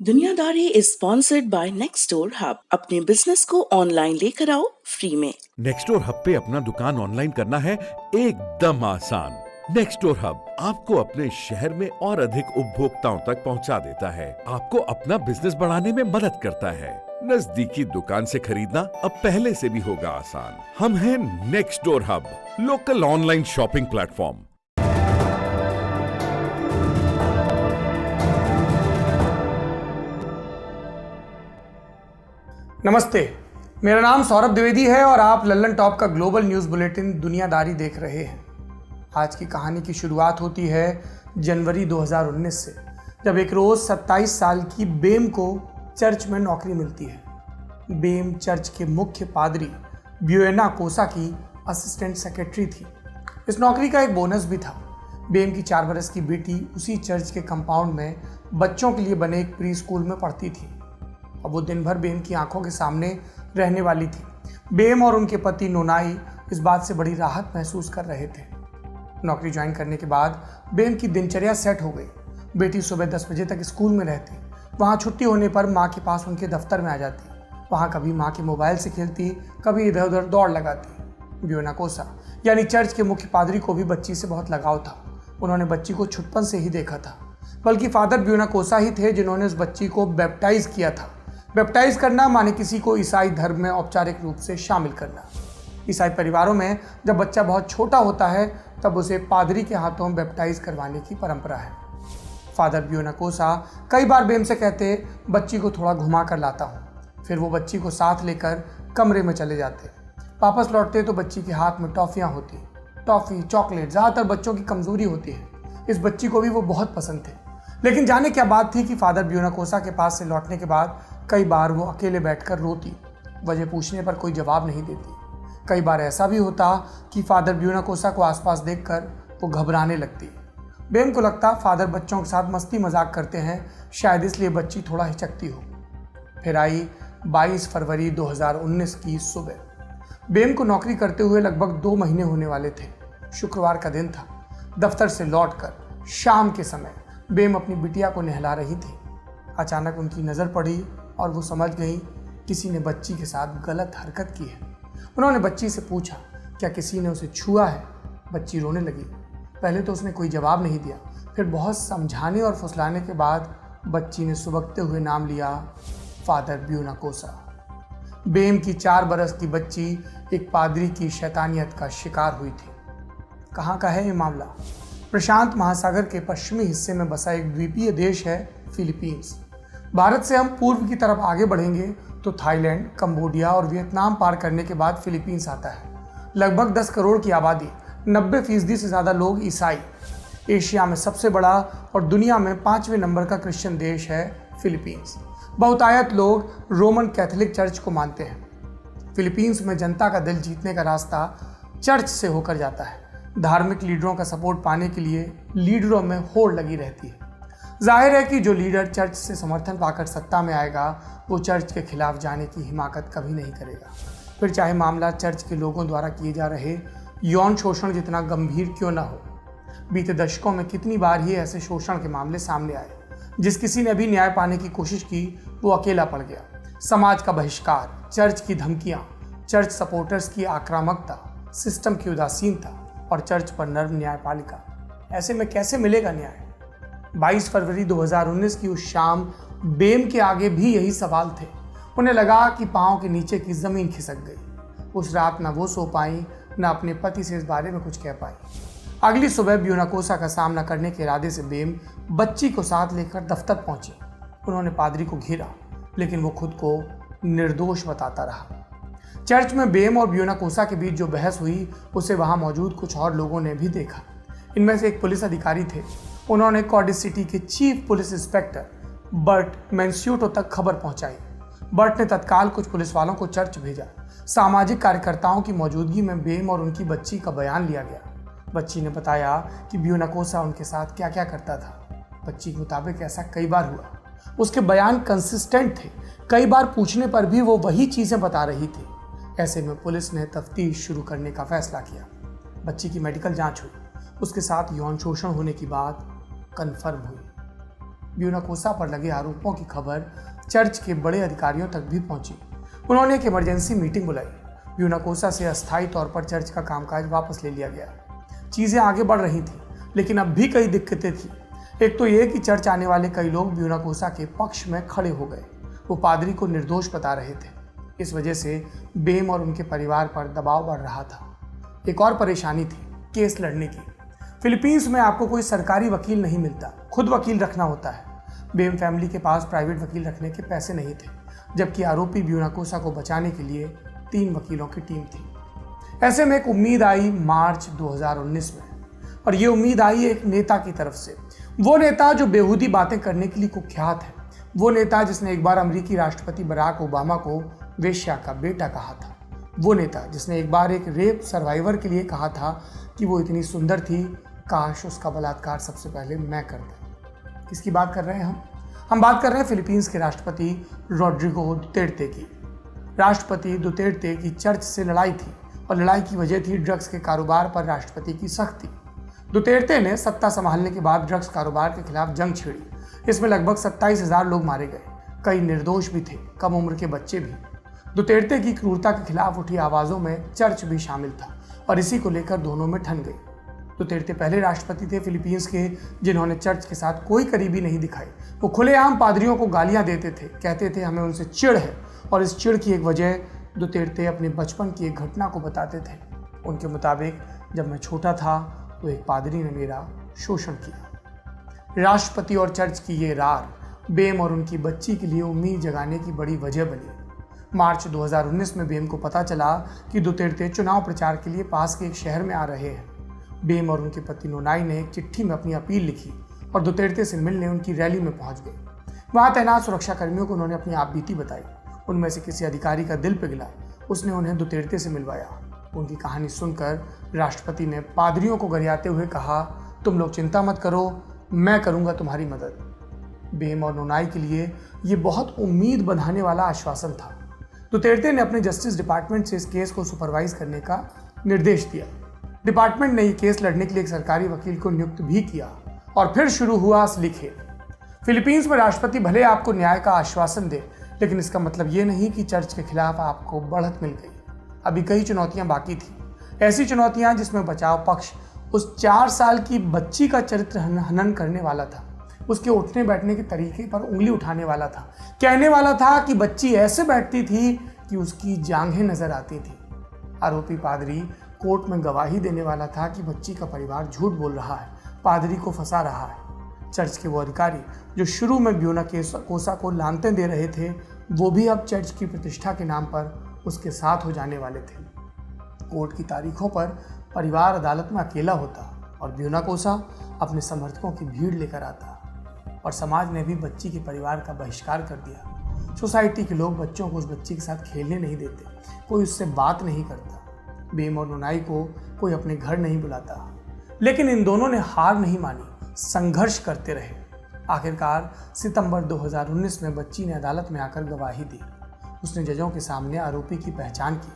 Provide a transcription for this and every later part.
दुनियादारी is sponsored by नेक्स्टडोर hub. अपने business को ऑनलाइन लेकर आओ फ्री में। नेक्स्टडोर हब पे अपना दुकान ऑनलाइन करना है एकदम आसान। नेक्स्टडोर हब आपको अपने शहर में और अधिक उपभोक्ताओं तक पहुंचा देता है, आपको अपना बिजनेस बढ़ाने में मदद करता है। नजदीकी दुकान से खरीदना अब पहले से भी होगा आसान। हम हैं Nextdoor hub, local online shopping platform. नमस्ते, मेरा नाम सौरभ द्विवेदी है और आप लल्लन टॉप का ग्लोबल न्यूज़ बुलेटिन दुनियादारी देख रहे हैं। आज की कहानी की शुरुआत होती है जनवरी 2019 से, जब एक रोज़ 27 साल की बेम को चर्च में नौकरी मिलती है। बेम चर्च के मुख्य पादरी ब्यूएना कोसा की असिस्टेंट सेक्रेटरी थी। इस नौकरी का एक बोनस भी था। बेम की 4 बरस की बेटी उसी चर्च के कंपाउंड में बच्चों के लिए बने एक प्री स्कूल में पढ़ती थी। अब वो दिन भर बेम की आंखों के सामने रहने वाली थी। बेम और उनके पति नोनाई इस बात से बड़ी राहत महसूस कर रहे थे। नौकरी ज्वाइन करने के बाद बेम की दिनचर्या सेट हो गई। बेटी सुबह 10 बजे तक स्कूल में रहती, वहाँ छुट्टी होने पर माँ के पास उनके दफ्तर में आ जाती। वहाँ कभी माँ के मोबाइल से खेलती, कभी इधर उधर दौड़ लगाती। ब्यूएना कोसा यानी चर्च के मुख्य पादरी को भी बच्ची से बहुत लगाव था। उन्होंने बच्ची को छुटपन से ही देखा था, बल्कि फादर ब्यूएना कोसा ही थे जिन्होंने उस बच्ची को बैप्टाइज किया था। बैप्टाइज करना माने किसी को ईसाई धर्म में औपचारिक रूप से शामिल करना। ईसाई परिवारों में जब बच्चा बहुत छोटा होता है तब उसे पादरी के हाथों बैप्टाइज करवाने की परंपरा है। फादर ब्यूएना कोसा कई बार बेम से कहते, बच्ची को थोड़ा घुमा कर लाता हूँ। फिर वो बच्ची को साथ लेकर कमरे में चले जाते। वापस लौटते तो बच्ची के हाथ में टॉफियाँ होती। टॉफ़ी, चॉकलेट ज़्यादातर बच्चों की कमज़ोरी होती है। इस बच्ची को भी वो बहुत पसंद थे। लेकिन जाने क्या बात थी कि फादर ब्यूएना कोसा के पास से लौटने के बाद कई बार वो अकेले बैठकर रोती। वजह पूछने पर कोई जवाब नहीं देती। कई बार ऐसा भी होता कि फादर ब्यूएना कोसा को आसपास देखकर वो घबराने लगती। बेम को लगता फादर बच्चों के साथ मस्ती मजाक करते हैं, शायद इसलिए बच्ची थोड़ा हिचकती हो। फिर आई 22 फरवरी 2019 की सुबह। बेम को नौकरी करते हुए लगभग 2 महीने होने वाले थे। शुक्रवार का दिन था। दफ्तर से लौटकर शाम के समय बेम अपनी बिटिया को नहला रही थी। अचानक उनकी नज़र पड़ी और वो समझ गई किसी ने बच्ची के साथ गलत हरकत की है। उन्होंने बच्ची से पूछा, क्या किसी ने उसे छुआ है? बच्ची रोने लगी। पहले तो उसने कोई जवाब नहीं दिया, फिर बहुत समझाने और फुसलाने के बाद बच्ची ने सुबकते हुए नाम लिया, फादर ब्यूएना कोसा। बेम की 4 बरस की बच्ची एक पादरी की शैतानियत का शिकार हुई थी। कहाँ का है ये मामला? प्रशांत महासागर के पश्चिमी हिस्से में बसा एक द्वीपीय देश है फिलीपींस। भारत से हम पूर्व की तरफ आगे बढ़ेंगे तो थाईलैंड, कंबोडिया और वियतनाम पार करने के बाद फिलीपींस आता है। लगभग 10 करोड़ की आबादी, 90% से ज़्यादा लोग ईसाई। एशिया में सबसे बड़ा और दुनिया में 5वें नंबर का क्रिश्चियन देश है फिलीपींस। बहुतायत लोग रोमन कैथोलिक चर्च को मानते हैं। फिलीपींस में जनता का दिल जीतने का रास्ता चर्च से होकर जाता है। धार्मिक लीडरों का सपोर्ट पाने के लिए लीडरों में होड़ लगी रहती है। जाहिर है कि जो लीडर चर्च से समर्थन पाकर सत्ता में आएगा वो चर्च के खिलाफ जाने की हिमाकत कभी नहीं करेगा, फिर चाहे मामला चर्च के लोगों द्वारा किए जा रहे यौन शोषण जितना गंभीर क्यों ना हो। बीते दशकों में कितनी बार ही ऐसे शोषण के मामले सामने आए। जिस किसी ने भी न्याय पाने की कोशिश की वो अकेला पड़ गया। समाज का बहिष्कार, चर्च की धमकियाँ, चर्च सपोर्टर्स की आक्रामकता, सिस्टम की उदासीनता और चर्च पर नर्म न्यायपालिका। ऐसे में कैसे मिलेगा न्याय? 22 फरवरी 2019 की उस शाम बेम के आगे भी यही सवाल थे। उन्हें लगा कि पाँव के नीचे की जमीन खिसक गई। उस रात ना वो सो पाई, ना अपने पति से इस बारे में कुछ कह पाई। अगली सुबह ब्यूएना कोसा का सामना करने के इरादे से बेम बच्ची को साथ लेकर दफ्तर पहुंची। उन्होंने पादरी को घेरा, लेकिन वो खुद को निर्दोष बताता रहा। चर्च में बेम और ब्यूएना कोसा के बीच जो बहस हुई उसे वहां मौजूद कुछ और लोगों ने भी देखा। इनमें से एक पुलिस अधिकारी थे। उन्होंने कार्डिफ सिटी के चीफ पुलिस इंस्पेक्टर बर्ट मैन्स्यूटो तक खबर पहुंचाई। बर्ट ने तत्काल कुछ पुलिस वालों को चर्च भेजा। सामाजिक कार्यकर्ताओं की मौजूदगी में बेम और उनकी बच्ची का बयान लिया गया। बच्ची ने बताया कि ब्यूएना कोसा उनके साथ क्या क्या करता था। बच्ची के मुताबिक ऐसा कई बार हुआ। उसके बयान कंसिस्टेंट थे। कई बार पूछने पर भी वो वही चीज़ें बता रही थी। ऐसे में पुलिस ने तफ्तीश शुरू करने का फैसला किया। बच्ची की मेडिकल जांच हुई। उसके साथ यौन शोषण होने की बात कंफर्म हुई। ब्यूनाकोसा पर लगे आरोपों की खबर चर्च के बड़े अधिकारियों तक भी पहुंची। उन्होंने एक इमरजेंसी मीटिंग बुलाई। ब्यूनाकोसा से अस्थायी तौर पर चर्च का कामकाज वापस ले लिया गया। चीजें आगे बढ़ रही थी, लेकिन अब भी कई दिक्कतें थी। एक तो ये कि चर्च आने वाले कई लोग ब्यूनाकोसा के पक्ष में खड़े हो गए। वो पादरी को निर्दोष बता रहे थे। इस वजह से बेम और उनके परिवार पर दबाव बढ़ रहा था। एक और परेशानी थी केस लड़ने की। फिलीपींस में आपको कोई सरकारी वकील नहीं मिलता, खुद वकील रखना होता है। बेम फैमिली के पास प्राइवेट वकील रखने के पैसे नहीं थे, जबकि आरोपी ब्यूनाकोसा को बचाने के लिए 3 वकीलों की टीम थी। ऐसे में एक उम्मीद आई मार्च 2019 में, और ये उम्मीद आई एक नेता की तरफ से। वो नेता जो बेहूदी बातें करने के लिए कुख्यात है। वो नेता जिसने एक बार अमेरिकी राष्ट्रपति बराक ओबामा को वेश्या का बेटा कहा था। वो नेता जिसने एक बार एक रेप सर्वाइवर के लिए कहा था कि वो इतनी सुंदर थी, काश उसका बलात्कार सबसे पहले मैं कर दूं। किसकी बात कर रहे हैं हम बात कर रहे हैं फिलीपींस के राष्ट्रपति रोड्रिगो दुतेर्ते की। राष्ट्रपति दुतेर्ते की चर्च से लड़ाई थी, और लड़ाई की वजह थी ड्रग्स के कारोबार पर राष्ट्रपति की सख्ती। दुतेर्ते ने सत्ता संभालने के बाद ड्रग्स कारोबार के खिलाफ जंग छेड़ी। इसमें लगभग 27,000 लोग मारे गए। कई निर्दोष भी थे, कम उम्र के बच्चे भी। दुतेर्ते की क्रूरता के खिलाफ उठी आवाजों में चर्च भी शामिल था, और इसी को लेकर दोनों में ठन गई। दुतेर्ते पहले राष्ट्रपति थे फिलीपींस के जिन्होंने चर्च के साथ कोई करीबी नहीं दिखाई। वो खुलेआम पादरियों को गालियां देते थे, कहते थे हमें उनसे चिढ़ है, और इस चिढ़ की एक वजह दुतेर्ते अपने बचपन की एक घटना को बताते थे। उनके मुताबिक जब मैं छोटा था तो एक पादरी ने मेरा शोषण किया। राष्ट्रपति और चर्च की ये रार बेम और उनकी बच्ची के लिए उम्मीद जगाने की बड़ी वजह बनी। मार्च 2019 में बेम को पता चला कि दुतेर्ते चुनाव प्रचार के लिए पास के एक शहर में आ रहे हैं। बेम और उनके पति नोनाई ने एक चिट्ठी में अपनी अपील लिखी और दुतेर्ते से मिलने उनकी रैली में पहुंच गए। वहां तैनात सुरक्षा कर्मियों को उन्होंने अपनी आपबीती बताई। उनमें से किसी अधिकारी का दिल पिघला, उसने उन्हें दुतेर्ते से मिलवाया। उनकी कहानी सुनकर राष्ट्रपति ने पादरियों को गरियाते हुए कहा, तुम लोग चिंता मत करो, मैं करूंगा तुम्हारी मदद। बेम और नोनाई के लिए ये बहुत उम्मीद बंधाने वाला आश्वासन था। दुतेर्ते ने अपने जस्टिस डिपार्टमेंट से इस केस को सुपरवाइज करने का निर्देश दिया। डिपार्टमेंट ने ये केस लड़ने के लिए एक सरकारी वकील को नियुक्त भी किया, और फिर शुरू हुआ असली खेल। फिलीपींस में राष्ट्रपति भले आपको न्याय का आश्वासन दे, लेकिन इसका मतलब ये नहीं कि चर्च के खिलाफ आपको बढ़त मिल गई। अभी कई चुनौतियां बाकी थी, ऐसी चुनौतियां जिसमें बचाव पक्ष उस 4 साल की बच्ची का चरित्र हनन करने वाला था, उसके उठने बैठने के तरीके पर उंगली उठाने वाला था, कहने वाला था कि बच्ची ऐसे बैठती थी कि उसकी जांघें नजर आती थी। आरोपी पादरी कोर्ट में गवाही देने वाला था कि बच्ची का परिवार झूठ बोल रहा है, पादरी को फंसा रहा है। चर्च के वो अधिकारी जो शुरू में ब्यूनाकोसा को लानतें दे रहे थे, वो भी अब चर्च की प्रतिष्ठा के नाम पर उसके साथ हो जाने वाले थे। कोर्ट की तारीखों पर परिवार अदालत में अकेला होता, और ब्यूनाकोसा अपने समर्थकों की भीड़ लेकर आता, और समाज ने भी बच्ची के परिवार का बहिष्कार कर दिया। सोसाइटी के लोग बच्चों को उस बच्ची के साथ खेलने नहीं देते, कोई उससे बात नहीं करता। बेम और नोनाई को कोई अपने घर नहीं बुलाता। लेकिन इन दोनों ने हार नहीं मानी, संघर्ष करते रहे। आखिरकार सितंबर 2019 में बच्ची ने अदालत में आकर गवाही दी। उसने जजों के सामने आरोपी की पहचान की।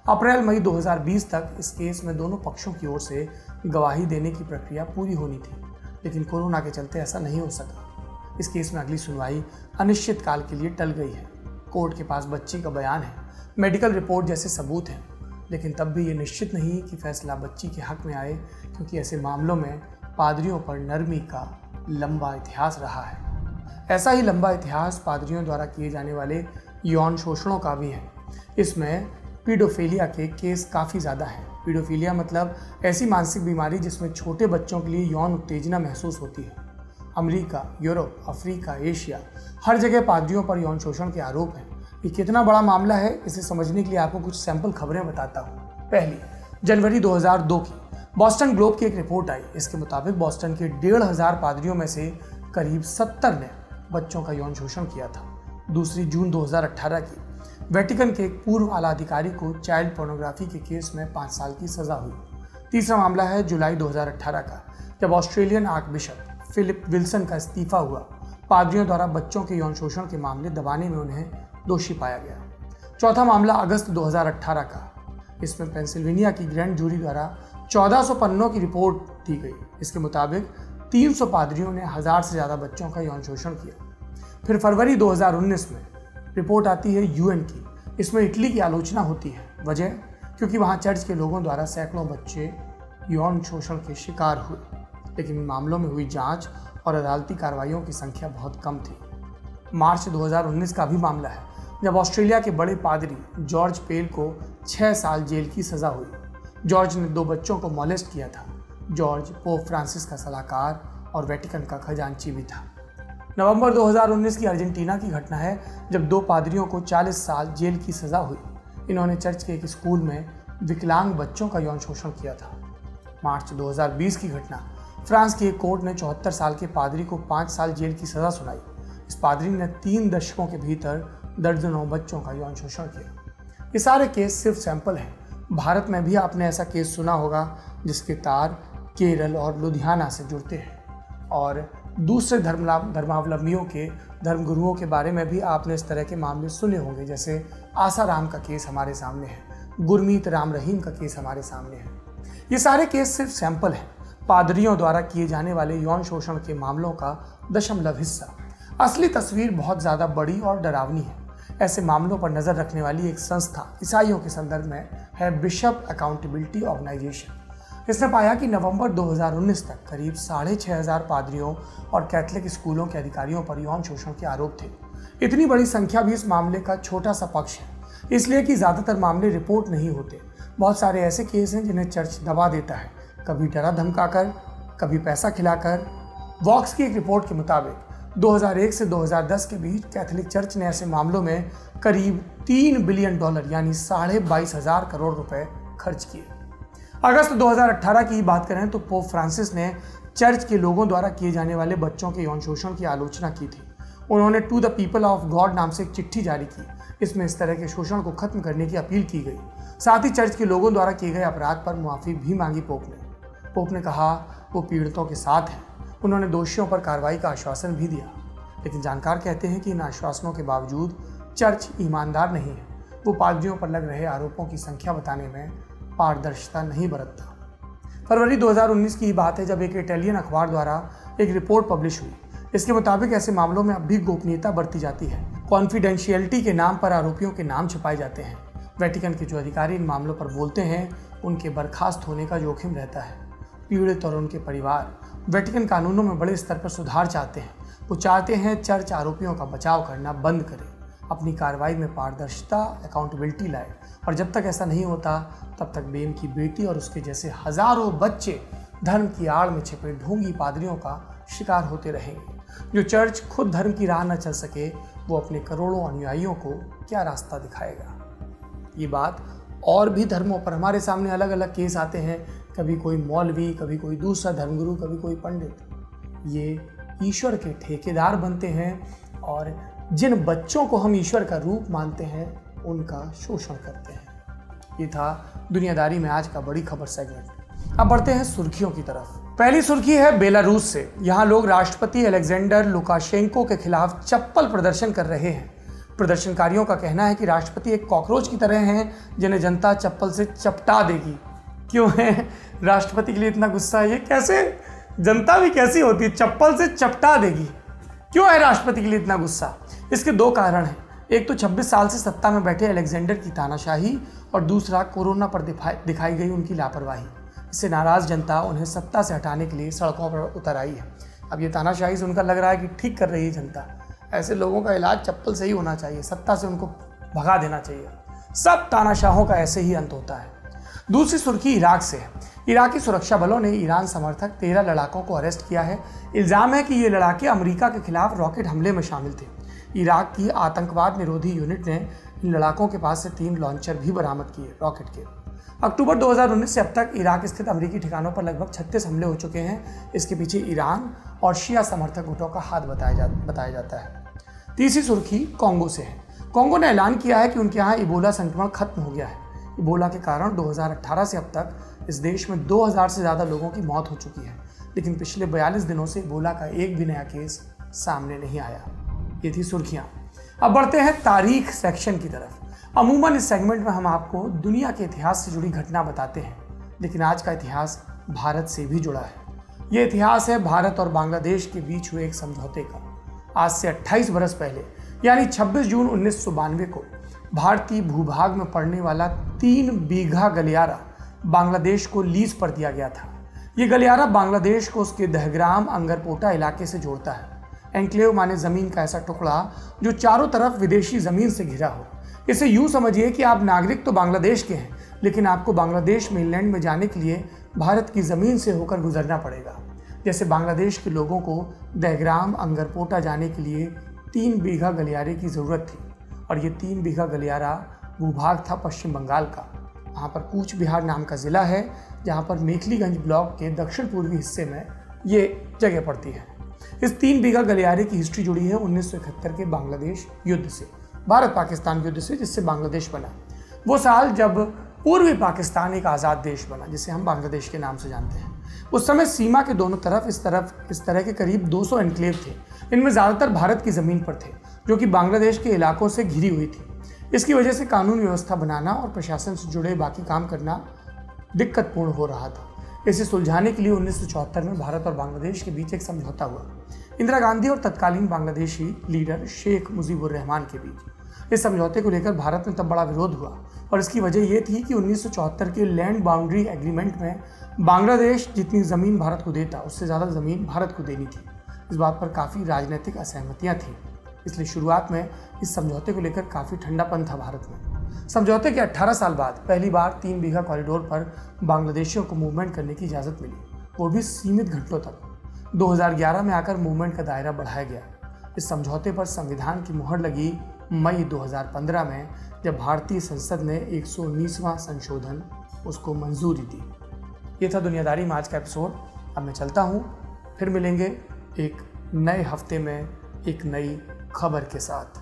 अप्रैल मई 2020 तक इस केस में दोनों पक्षों की ओर से गवाही देने की प्रक्रिया पूरी होनी थी, लेकिन कोरोना के चलते ऐसा नहीं हो सका। इस केस में अगली सुनवाई अनिश्चित काल के लिए टल गई है। कोर्ट के पास बच्ची का बयान है, मेडिकल रिपोर्ट जैसे सबूत हैं, लेकिन तब भी ये निश्चित नहीं कि फैसला बच्ची के हक में आए, क्योंकि ऐसे मामलों में पादरियों पर नरमी का लंबा इतिहास रहा है। ऐसा ही लंबा इतिहास पादरियों द्वारा किए जाने वाले यौन शोषणों का भी है। इसमें पीडोफिलिया के केस काफ़ी ज़्यादा हैं। पीडोफिलिया मतलब ऐसी मानसिक बीमारी जिसमें छोटे बच्चों के लिए यौन उत्तेजना महसूस होती है। अमेरिका, यूरोप, अफ्रीका, एशिया, हर जगह पादरियों पर यौन शोषण के आरोप हैं। ये कितना बड़ा मामला है, इसे समझने के लिए आपको कुछ सैंपल खबरें बताता हूँ। पहली, जनवरी 2002 की बॉस्टन ग्लोब की एक रिपोर्ट आई। इसके मुताबिक बॉस्टन के 1,500 पादरियों में से करीब 70 ने बच्चों का यौन शोषण किया था। दूसरी, जून 2018 की, वेटिकन के एक पूर्व आला अधिकारी को चाइल्ड पोर्नोग्राफी के केस में 5 साल की सजा हुई। तीसरा मामला है जुलाई 2018 का, जब Australian archbishop Philip Wilson का इस्तीफा हुआ। पादरियों द्वारा बच्चों के यौन शोषण के मामले दबाने में उन्हें दोषी पाया गया। चौथा मामला अगस्त 2018 का, इसमें पेंसिल्वेनिया की ग्रैंड जूरी द्वारा 1400 पन्नों की रिपोर्ट दी गई। इसके मुताबिक 300 पादरियों ने 1000 से ज़्यादा बच्चों का यौन शोषण किया। फिर फरवरी 2019 में रिपोर्ट आती है यूएन की। इसमें इटली की आलोचना होती है। वजह, क्योंकि वहाँ चर्च के लोगों द्वारा सैकड़ों बच्चे यौन शोषण के शिकार हुए, लेकिन इन मामलों में हुई जांच और अदालती कार्रवाइयों की संख्या बहुत कम थी। मार्च 2019 का भी मामला है, जब ऑस्ट्रेलिया के बड़े पादरी जॉर्ज पेल को 6 साल जेल की सजा हुई। जॉर्ज ने 2 बच्चों को मॉलेस्ट किया था। जॉर्ज पोप फ्रांसिस का सलाहकार और वेटिकन का खजांची भी था। नवंबर 2019 की अर्जेंटीना की घटना है, जब 2 पादरियों को 40 साल जेल की सजा हुई। इन्होंने चर्च के एक स्कूल में विकलांग बच्चों का यौन शोषण किया था। मार्च 2020 की घटना, फ्रांस की एक कोर्ट ने 74 साल के पादरी को 5 साल जेल की सजा सुनाई। इस पादरी ने 3 दशकों के भीतर दर्जनों बच्चों का यौन शोषण किया। ये सारे केस सिर्फ सैंपल हैं। भारत में भी आपने ऐसा केस सुना होगा जिसके तार केरल और लुधियाना से जुड़ते हैं। और दूसरे धर्मावलंबियों के धर्मगुरुओं के बारे में भी आपने इस तरह के मामले सुने होंगे, जैसे आसाराम का केस हमारे सामने है, गुरमीत राम रहीम का केस हमारे सामने है। ये सारे केस सिर्फ सैंपल हैं, पादरियों द्वारा किए जाने वाले यौन शोषण के मामलों का दशमलव हिस्सा। असली तस्वीर बहुत ज़्यादा बड़ी और डरावनी है। ऐसे मामलों पर नज़र रखने वाली एक संस्था ईसाइयों के संदर्भ में है बिशप अकाउंटेबिलिटी ऑर्गेनाइजेशन। इसने पाया कि नवंबर 2019 तक करीब 6500 पादरियों और कैथलिक स्कूलों के अधिकारियों पर यौन शोषण के आरोप थे। इतनी बड़ी संख्या भी इस मामले का छोटा सा पक्ष है, इसलिए कि ज़्यादातर मामले रिपोर्ट नहीं होते। बहुत सारे ऐसे केस हैं जिन्हें चर्च दबा देता है, कभी डरा धमकाकर, कभी पैसा खिलाकर। वॉक्स की एक रिपोर्ट के मुताबिक 2001 से 2010 के बीच कैथोलिक चर्च ने ऐसे मामलों में करीब $3 बिलियन यानी 22,500 करोड़ रुपए खर्च किए। अगस्त 2018 की बात करें तो पोप फ्रांसिस ने चर्च के लोगों द्वारा किए जाने वाले बच्चों के यौन शोषण की आलोचना की थी। उन्होंने to the people of God नाम से एक चिट्ठी जारी की। इसमें इस तरह के शोषण को खत्म करने की अपील की गई। साथ ही चर्च के लोगों द्वारा किए गए अपराध पर मुआफी भी मांगी पोप ने कहा वो पीड़ितों के साथ हैं। उन्होंने दोषियों पर कार्रवाई का आश्वासन भी दिया, लेकिन जानकार कहते हैं कि इन आश्वासनों के बावजूद चर्च ईमानदार नहीं है। वो पादरियों पर लग रहे आरोपों की संख्या बताने में पारदर्शिता नहीं बरतता। फरवरी 2019 की बात है, जब एक इटालियन अखबार द्वारा एक रिपोर्ट पब्लिश हुई। इसके मुताबिक ऐसे मामलों में अब भी गोपनीयता बरती जाती है। कॉन्फिडेंशियलिटी के नाम पर आरोपियों के नाम छिपाए जाते हैं। वेटिकन के जो अधिकारी इन मामलों पर बोलते हैं, उनके बर्खास्त होने का जोखिम रहता है। पीड़ित और उनके परिवार वेटिकन कानूनों में बड़े स्तर पर सुधार चाहते हैं। वो चाहते हैं चर्च आरोपियों का बचाव करना बंद करे, अपनी कार्रवाई में पारदर्शिता, अकाउंटेबिलिटी लाए। और जब तक ऐसा नहीं होता, तब तक बेम की बेटी और उसके जैसे हजारों बच्चे धर्म की आड़ में छिपे ढोंगी पादरियों का शिकार होते रहेंगे। जो चर्च खुद धर्म की राह न चल सके, वो अपने करोड़ों अनुयायियों को क्या रास्ता दिखाएगा। ये बात और भी धर्मों पर हमारे सामने अलग अलग केस आते हैं। कभी कोई मौलवी, कभी कोई दूसरा धर्मगुरु, कभी कोई पंडित। ये ईश्वर के ठेकेदार बनते हैं और जिन बच्चों को हम ईश्वर का रूप मानते हैं, उनका शोषण करते हैं। ये था दुनियादारी में आज का बड़ी खबर सेगमेंट। अब बढ़ते हैं सुर्खियों की तरफ। पहली सुर्खी है बेलारूस से। यहाँ लोग राष्ट्रपति अलेक्जेंडर लुकाशेंको के खिलाफ चप्पल प्रदर्शन कर रहे हैं। प्रदर्शनकारियों का कहना है कि राष्ट्रपति एक कॉकरोच की तरह हैं, जिन्हें जनता चप्पल से चपटा देगी। क्यों है राष्ट्रपति के लिए इतना गुस्सा? ये कैसे, जनता भी कैसी होती है, चप्पल से चपटा देगी? क्यों है राष्ट्रपति के लिए इतना गुस्सा? इसके 2 कारण हैं। एक तो 26 साल से सत्ता में बैठे अलेक्जेंडर की तानाशाही, और दूसरा कोरोना पर दिखाई गई उनकी लापरवाही। इससे नाराज जनता उन्हें सत्ता से हटाने के लिए सड़कों पर उतर आई है। अब ये तानाशाही से उनका लग रहा है कि ठीक कर रही है जनता। ऐसे लोगों का इलाज चप्पल से ही होना चाहिए, सत्ता से उनको भगा देना चाहिए। सब तानाशाहों का ऐसे ही अंत होता है। दूसरी सुर्खी इराक से है। इराकी सुरक्षा बलों ने ईरान समर्थक 13 लड़ाकों को अरेस्ट किया है। इल्ज़ाम है कि ये लड़ाके अमेरिका के खिलाफ रॉकेट हमले में शामिल थे। इराक की आतंकवाद निरोधी यूनिट ने इन लड़ाकों के पास से 3 लॉन्चर भी बरामद किए रॉकेट के। अक्टूबर 2019 से अब तक इराक स्थित अमेरिकी ठिकानों पर लगभग 36 हमले हो चुके हैं। इसके पीछे ईरान और शिया समर्थक गुटों का हाथ बताया जाता है। तीसरी सुर्खी कोंगो से है। कोंगो ने ऐलान किया है कि उनके यहाँ इबोला संक्रमण खत्म हो गया है। इबोला के कारण 2018 से अब तक इस देश में 2000 से ज़्यादा लोगों की मौत हो चुकी है, लेकिन पिछले 42 दिनों से इबोला का एक भी नया केस सामने नहीं आया। ये थी सुर्खियाँ। अब बढ़ते हैं तारीख सेक्शन की तरफ। अमूमन इस सेगमेंट में हम आपको दुनिया के इतिहास से जुड़ी घटना बताते हैं, लेकिन आज का इतिहास भारत से भी जुड़ा है। ये इतिहास है भारत और बांग्लादेश के बीच हुए एक समझौते का। आज से 28 बरस पहले यानी 26 जून 1992 को भारतीय भूभाग में पड़ने वाला 3 बीघा गलियारा बांग्लादेश को लीज पर दिया गया था। ये गलियारा बांग्लादेश को उसके दहग्राम अंगरपोटा इलाके से जोड़ता है। एन्क्लेव माने जमीन का ऐसा टुकड़ा जो चारों तरफ विदेशी जमीन से घिरा हो। इसे यूं समझिए कि आप नागरिक तो बांग्लादेश के हैं, लेकिन आपको बांग्लादेश मेनलैंड में जाने के लिए भारत की जमीन से होकर गुजरना पड़ेगा। जैसे बांग्लादेश के लोगों को दहग्राम अंगरपोटा जाने के लिए 3 बीघा गलियारे की जरूरत थी, और ये 3 बीघा गलियारा भूभाग था पश्चिम बंगाल का। वहाँ पर कूच बिहार नाम का जिला है, जहाँ पर मेखलीगंज ब्लॉक के दक्षिण पूर्वी हिस्से में ये जगह पड़ती है। इस 3 बीघा गलियारे की हिस्ट्री जुड़ी है 1971 के बांग्लादेश युद्ध से, भारत पाकिस्तान युद्ध से, जिससे बांग्लादेश बना। वो साल जब पूर्वी पाकिस्तान एक आज़ाद देश बना, जिसे हम बांग्लादेश के नाम से जानते हैं। उस समय सीमा के दोनों तरफ इस तरह के करीब 200 एन्क्लेव थे। इनमें ज़्यादातर भारत की ज़मीन पर थे, जो कि बांग्लादेश के इलाकों से घिरी हुई थी। इसकी वजह से कानून व्यवस्था बनाना और प्रशासन से जुड़े बाकी काम करना दिक्कतपूर्ण हो रहा था। इसे सुलझाने के लिए 1974 में भारत और बांग्लादेश के बीच एक समझौता हुआ, इंदिरा गांधी और तत्कालीन बांग्लादेशी लीडर शेख मुजीबुर रहमान के बीच। इस समझौते को लेकर भारत में तब बड़ा विरोध हुआ, और इसकी वजह यह थी कि 1974 के लैंड बाउंड्री एग्रीमेंट में बांग्लादेश जितनी ज़मीन भारत को देता, उससे ज़्यादा ज़मीन भारत को देनी थी। इस बात पर काफ़ी राजनीतिक असहमतियाँ थीं, इसलिए शुरुआत में इस समझौते को लेकर काफ़ी ठंडापन था भारत में। समझौते के 18 साल बाद पहली बार 3 बीघा कॉरिडोर पर बांग्लादेशियों को मूवमेंट करने की इजाज़त मिली, वो भी सीमित घंटों तक। 2011 में आकर मूवमेंट का दायरा बढ़ाया गया। इस समझौते पर संविधान की मुहर लगी मई 2015 में, जब भारतीय संसद ने 119वां संशोधन उसको मंजूरी दी। ये था दुनियादारी में आज का एपिसोड। अब मैं चलता हूँ, फिर मिलेंगे एक नए हफ्ते में एक नई खबर के साथ।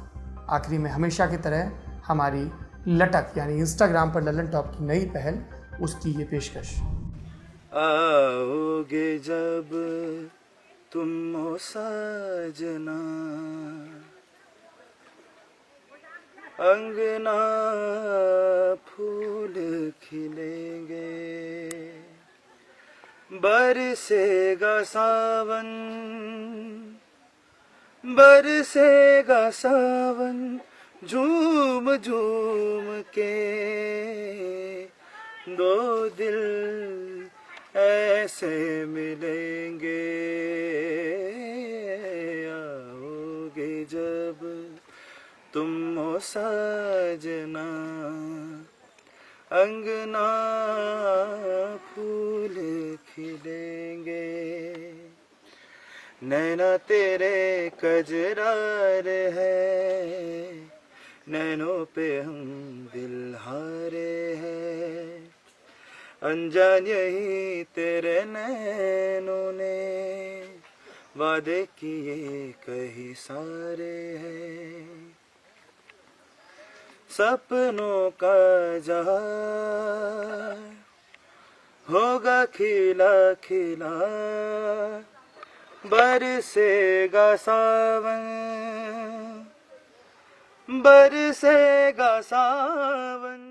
आखिरी में हमेशा की तरह हमारी लटक यानी इंस्टाग्राम पर लल्लन टॉप की नई पहल, उसकी ये पेशकश। आओगे जब तुम हो साजना, अंगना फूल खिलेंगे, बरसेगा सावन, बरसेगा सावन, झूम झूम के दो दिल ऐसे मिलेंगे। आओगे जब तुम हो साजना, अंगना फूल खिलेंगे, नैना तेरे कजरार है, नैनों पे हम दिल हारे हैं, अनजान यही तेरे नैनों ने वादे किए कहीं सारे हैं, सपनों का जहां होगा खिला खिला, बरसेगा सावन, बरसेगा सावन।